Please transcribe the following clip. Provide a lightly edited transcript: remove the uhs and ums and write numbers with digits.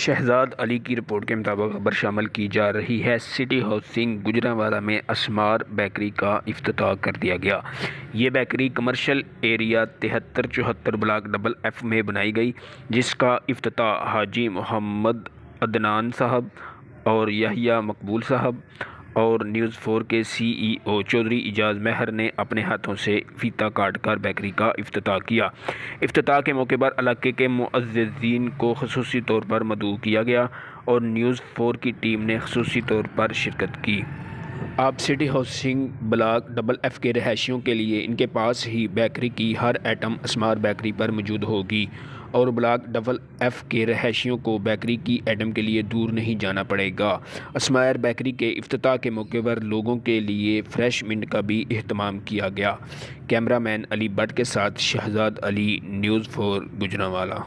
शहजाद अली की रिपोर्ट के मुताबिक खबर शामिल की जा रही है। सिटी हाउसिंग गुजरांवाला में असमार बेकरी का इफ्तिताह कर दिया गया। ये bakery commercial area 7374 block double F में बनाई गई, जिसका इफ्तिताह हाजी मोहम्मद अदनान साहब और यहिया मकबूल साहब और न्यूज़ 4 के CEO चौधरी इजाज़ महर ने अपने हाथों से फीता काट कर बेकरी का इफ्तिताह किया। इफ्तिताह के मौके पर इलाके के मुअज़्ज़िज़ीन को ख़ुसूसी तौर पर मदऊ किया गया और न्यूज़ 4 की टीम ने ख़ुसूसी तौर पर शिरकत की। आप city housing block double F के रहायशियों के लिए इनके पास ही बेकरी की हर आइटम असमार बेकरी पर मौजूद होगी और ब्लॉक डबल एफ के रहायशियों को बेकरी की आइटम के लिए दूर नहीं जाना पड़ेगा। असमार बेकरी के इफ्तिताह के मौके पर लोगों के लिए फ्रेश मिंट का भी अहतमाम किया गया। कैमरामैन अली भट्ट के साथ शहजाद अली, न्यूज़ 4 गुजरांवाला।